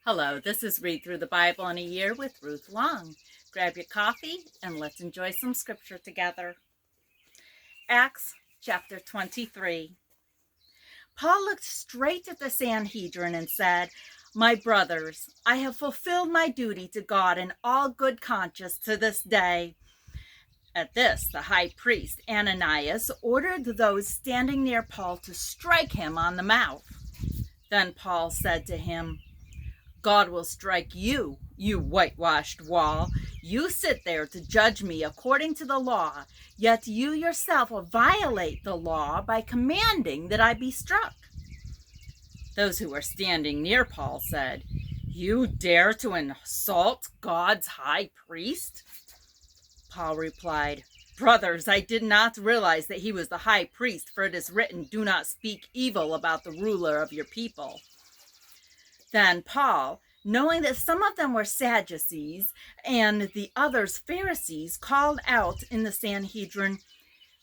Hello, this is Read Through the Bible in a Year with Ruth Long. Grab your coffee and let's enjoy some scripture together. Acts chapter 23. Paul looked straight at the Sanhedrin and said, "My brothers, I have fulfilled my duty to God in all good conscience to this day." At this, the high priest Ananias ordered those standing near Paul to strike him on the mouth. Then Paul said to him, "God will strike you, you whitewashed wall. You sit there to judge me according to the law, yet you yourself violate the law by commanding that I be struck." Those who were standing near Paul said, "You dare to insult God's high priest?" Paul replied, "Brothers, I did not realize that he was the high priest, for it is written, 'Do not speak evil about the ruler of your people.'" Then Paul, knowing that some of them were Sadducees and the others Pharisees, called out in the Sanhedrin,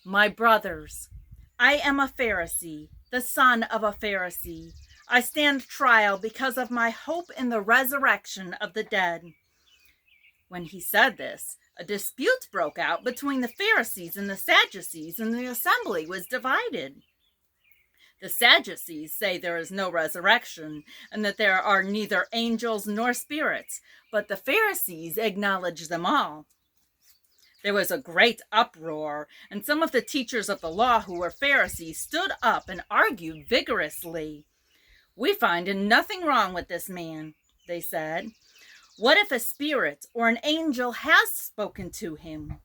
"My brothers, I am a Pharisee, the son of a Pharisee. I stand trial because of my hope in the resurrection of the dead." When he said this, a dispute broke out between the Pharisees and the Sadducees, and the assembly was divided. The Sadducees say there is no resurrection and that there are neither angels nor spirits, but the Pharisees acknowledge them all. There was a great uproar, and some of the teachers of the law who were Pharisees stood up and argued vigorously. "We find nothing wrong with this man," they said. "What if a spirit or an angel has spoken to him?"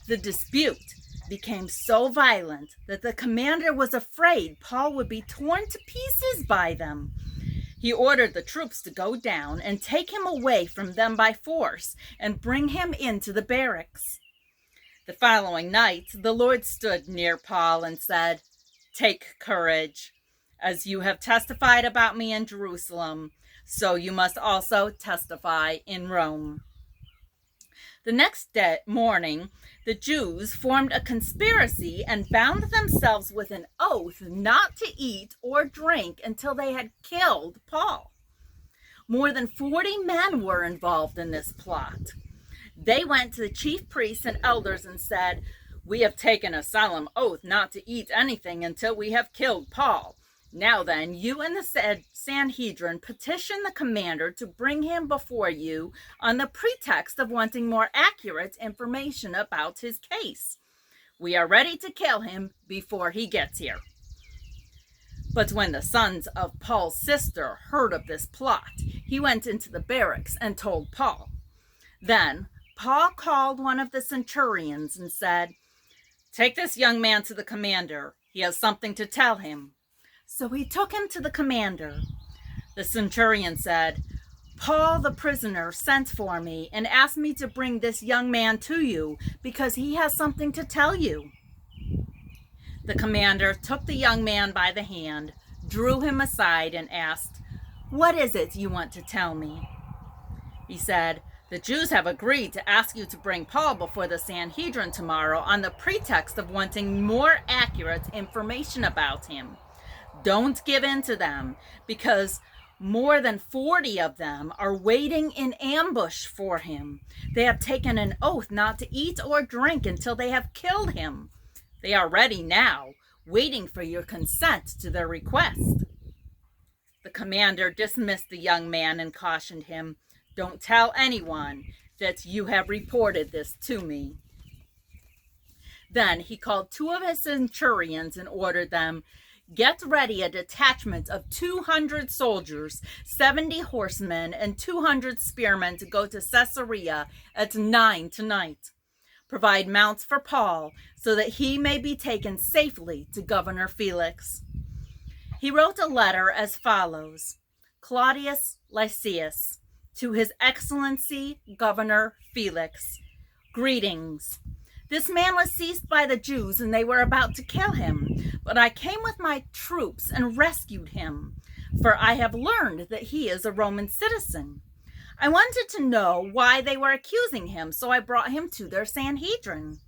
The dispute became so violent that the commander was afraid Paul would be torn to pieces by them. He ordered the troops to go down and take him away from them by force and bring him into the barracks. The following night, the Lord stood near Paul and said, "Take courage. As you have testified about me in Jerusalem, so you must also testify in Rome." The next morning, the Jews formed a conspiracy and bound themselves with an oath not to eat or drink until they had killed Paul. More than 40 men were involved in this plot. They went to the chief priests and elders and said, "We have taken a solemn oath not to eat anything until we have killed Paul. Now then, you and the Sanhedrin petition the commander to bring him before you on the pretext of wanting more accurate information about his case. We are ready to kill him before he gets here." But when the sons of Paul's sister heard of this plot, he went into the barracks and told Paul. Then Paul called one of the centurions and said, "Take this young man to the commander. He has something to tell him." So he took him to the commander. The centurion said, "Paul the prisoner sent for me and asked me to bring this young man to you because he has something to tell you." The commander took the young man by the hand, drew him aside, and asked, "What is it you want to tell me?" He said, "The Jews have agreed to ask you to bring Paul before the Sanhedrin tomorrow on the pretext of wanting more accurate information about him. Don't give in to them, because more than 40 of them are waiting in ambush for him. They have taken an oath not to eat or drink until they have killed him. They are ready now, waiting for your consent to their request." The commander dismissed the young man and cautioned him, "Don't tell anyone that you have reported this to me." Then he called 2 of his centurions and ordered them, "Get ready a detachment of 200 soldiers, 70 horsemen, and 200 spearmen to go to Caesarea at 9 tonight. Provide mounts for Paul so that he may be taken safely to Governor Felix." He wrote a letter as follows: "Claudius Lysias, to His Excellency Governor Felix, greetings. This man was seized by the Jews and they were about to kill him, but I came with my troops and rescued him, for I have learned that he is a Roman citizen. I wanted to know why they were accusing him, so I brought him to their Sanhedrin.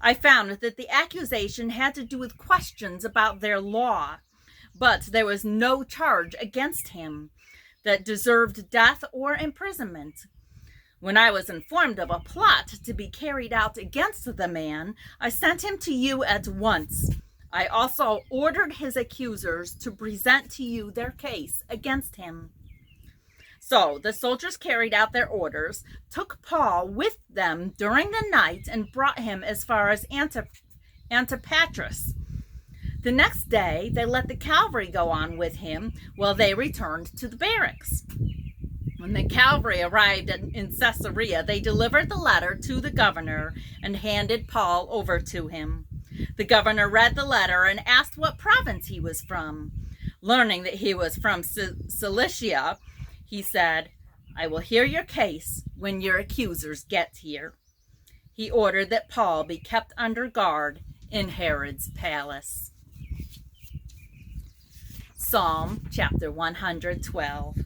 I found that the accusation had to do with questions about their law, but there was no charge against him. that deserved death or imprisonment. When I was informed of a plot to be carried out against the man, I sent him to you at once. I also ordered his accusers to present to you their case against him. So the soldiers carried out their orders, took Paul with them during the night, and brought him as far as Antipatris. The next day, they let the cavalry go on with him while they returned to the barracks. When the cavalry arrived in Caesarea, they delivered the letter to the governor and handed Paul over to him. The governor read the letter and asked what province he was from. Learning that he was from Cilicia, he said, "I will hear your case when your accusers get here." He ordered that Paul be kept under guard in Herod's palace. Psalm chapter 112.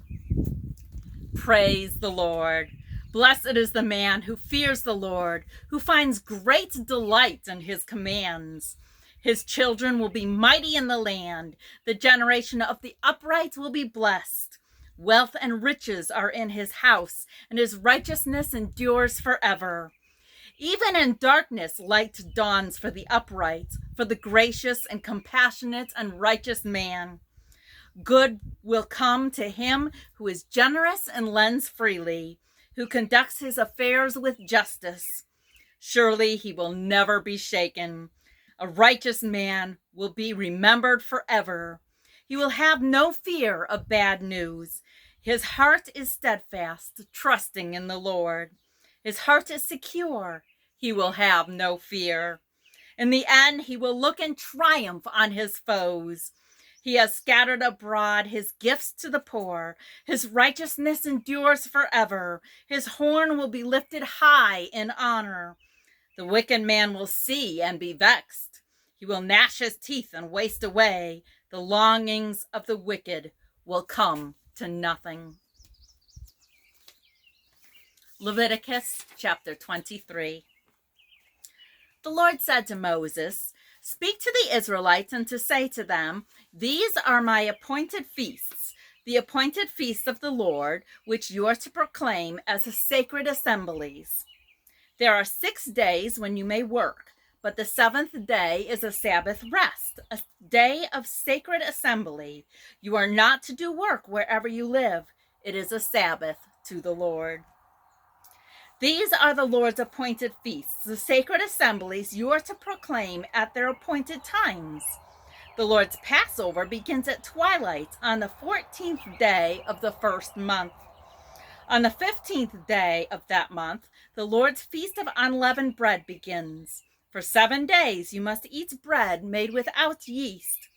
Praise the Lord. Blessed is the man who fears the Lord, who finds great delight in his commands. His children will be mighty in the land. The generation of the upright will be blessed. Wealth and riches are in his house, and his righteousness endures forever. Even in darkness, light dawns for the upright, for the gracious and compassionate and righteous man. Good will come to him who is generous and lends freely, who conducts his affairs with justice. Surely he will never be shaken. A righteous man will be remembered forever. He will have no fear of bad news. His heart is steadfast, trusting in the Lord. His heart is secure. He will have no fear. In the end, he will look in triumph on his foes. He has scattered abroad his gifts to the poor. His righteousness endures forever. His horn will be lifted high in honor. The wicked man will see and be vexed. He will gnash his teeth and waste away. The longings of the wicked will come to nothing. Leviticus chapter 23. The Lord said to Moses, "Speak to the Israelites and to say to them, these are my appointed feasts, the appointed feasts of the Lord, which you are to proclaim as sacred assemblies. There are 6 days when you may work, but the 7th day is a Sabbath rest, a day of sacred assembly. You are not to do work wherever you live. It is a Sabbath to the Lord. These are the Lord's appointed feasts, the sacred assemblies you are to proclaim at their appointed times. The Lord's Passover begins at twilight on the 14th day of the first month. On the 15th day of that month, the Lord's Feast of Unleavened Bread begins. For 7 days you must eat bread made without yeast.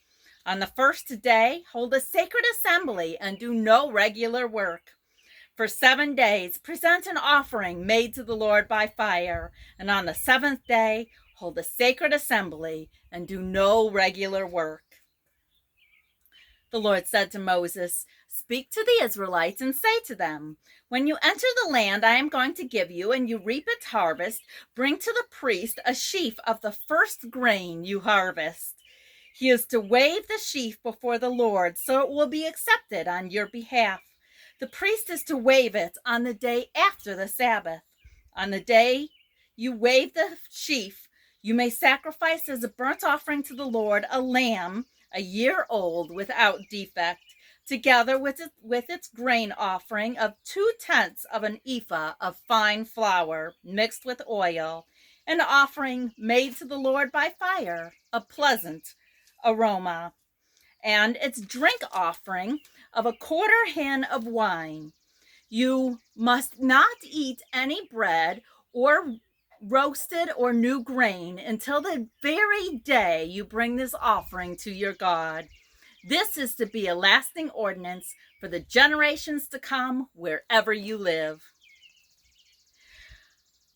On the first day, hold a sacred assembly and do no regular work. For 7 days, present an offering made to the Lord by fire, and on the 7th day, hold a sacred assembly and do no regular work." The Lord said to Moses, "Speak to the Israelites and say to them, when you enter the land I am going to give you and you reap its harvest, bring to the priest a sheaf of the first grain you harvest. He is to wave the sheaf before the Lord, so it will be accepted on your behalf. The priest is to wave it on the day after the Sabbath. On the day you wave the sheaf, you may sacrifice as a burnt offering to the Lord a lamb, a year old without defect, together with its grain offering of 2/10 of an ephah of fine flour mixed with oil, an offering made to the Lord by fire, a pleasant aroma, and its drink offering of a quarter hin of wine. You must not eat any bread or roasted or new grain until the very day you bring this offering to your God. This is to be a lasting ordinance for the generations to come wherever you live.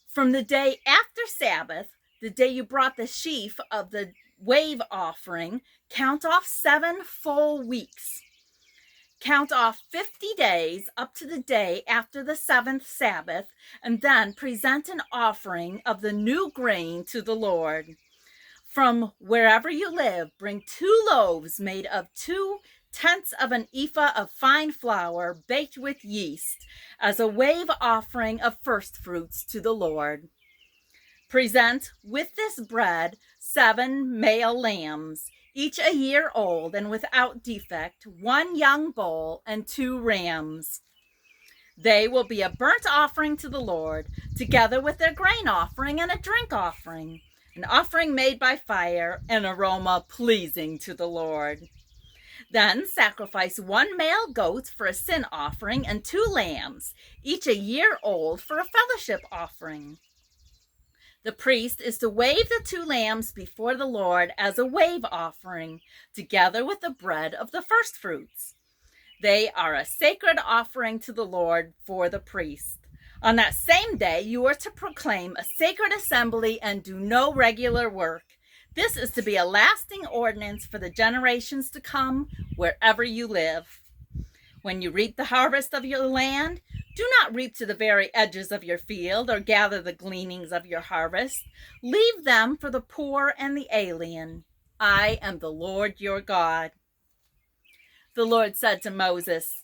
From the day after Sabbath, the day you brought the sheaf of the wave offering, count off 7 full weeks. Count off 50 days up to the day after the 7th Sabbath, and then present an offering of the new grain to the Lord. From wherever you live, bring 2 loaves made of 2 tenths of an ephah of fine flour baked with yeast, as a wave offering of first fruits to the Lord. Present with this bread 7 male lambs, each a year old and without defect, 1 young bull and 2 rams. They will be a burnt offering to the Lord, together with their grain offering and a drink offering, an offering made by fire, an aroma pleasing to the Lord. Then sacrifice 1 male goat for a sin offering and 2 lambs, each a year old, for a fellowship offering. The priest is to wave the 2 lambs before the Lord as a wave offering, together with the bread of the firstfruits. They are a sacred offering to the Lord for the priest. On that same day, you are to proclaim a sacred assembly and do no regular work. This is to be a lasting ordinance for the generations to come, wherever you live. When you reap the harvest of your land, do not reap to the very edges of your field or gather the gleanings of your harvest. Leave them for the poor and the alien. I am the Lord your God. The Lord said to Moses,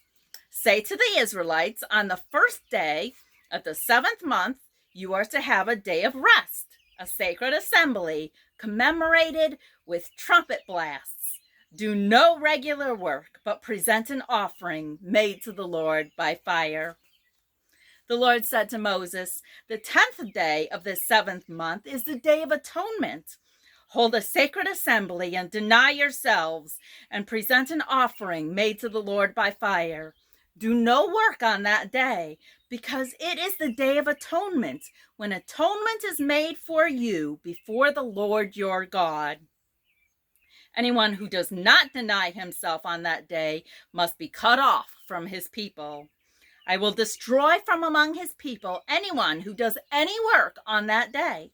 "Say to the Israelites, on the first day of the 7th month, you are to have a day of rest, a sacred assembly, commemorated with trumpet blasts. Do no regular work, but present an offering made to the Lord by fire." The Lord said to Moses, "The 10th day of this 7th month is the Day of Atonement. Hold a sacred assembly and deny yourselves and present an offering made to the Lord by fire. Do no work on that day, because it is the Day of Atonement, when atonement is made for you before the Lord your God. Anyone who does not deny himself on that day must be cut off from his people. I will destroy from among his people anyone who does any work on that day.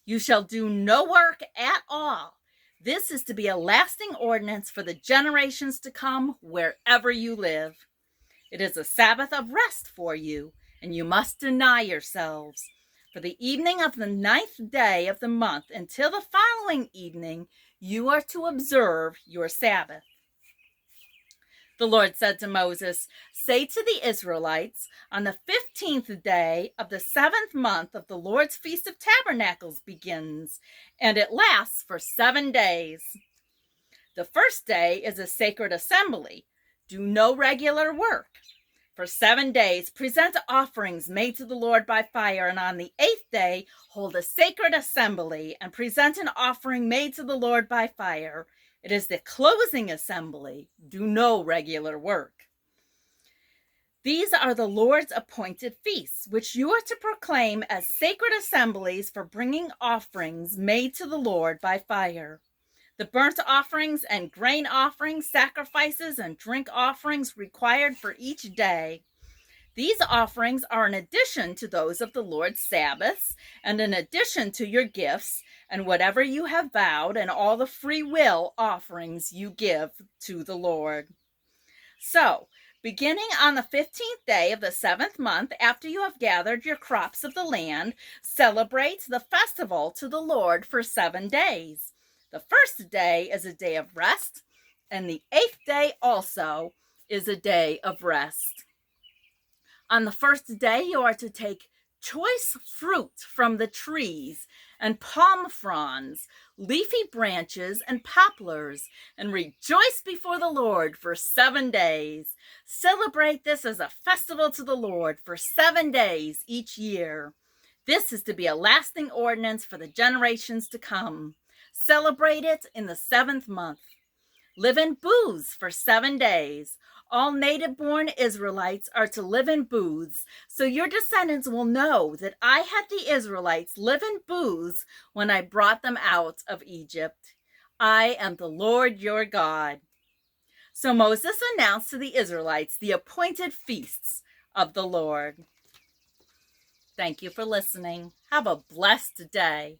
You shall do no work at all. This is to be a lasting ordinance for the generations to come, wherever you live. It is a Sabbath of rest for you, and you must deny yourselves. For the evening of the 9th day of the month until the following evening, you are to observe your Sabbath." The Lord said to Moses, "Say to the Israelites, on the 15th day of the 7th month of the Lord's Feast of Tabernacles begins, and it lasts for 7 days. The first day is a sacred assembly. Do no regular work. For 7 days, present offerings made to the Lord by fire, and on the 8th day, hold a sacred assembly and present an offering made to the Lord by fire. It is the closing assembly. Do no regular work. These are the Lord's appointed feasts, which you are to proclaim as sacred assemblies for bringing offerings made to the Lord by fire. The burnt offerings and grain offerings, sacrifices and drink offerings required for each day. These offerings are in addition to those of the Lord's Sabbaths, and in addition to your gifts, and whatever you have vowed, and all the free will offerings you give to the Lord. So, beginning on the 15th day of the 7th month, after you have gathered your crops of the land, celebrate the festival to the Lord for 7 days. The first day is a day of rest, and the 8th day also is a day of rest. On the first day, you are to take choice fruit from the trees and palm fronds, leafy branches and poplars, and rejoice before the Lord for 7 days. Celebrate this as a festival to the Lord for 7 days each year. This is to be a lasting ordinance for the generations to come. Celebrate it in the 7th month. Live in booths for 7 days. All native-born Israelites are to live in booths, so your descendants will know that I had the Israelites live in booths when I brought them out of Egypt. I am the Lord your God." So Moses announced to the Israelites the appointed feasts of the Lord. Thank you for listening. Have a blessed day.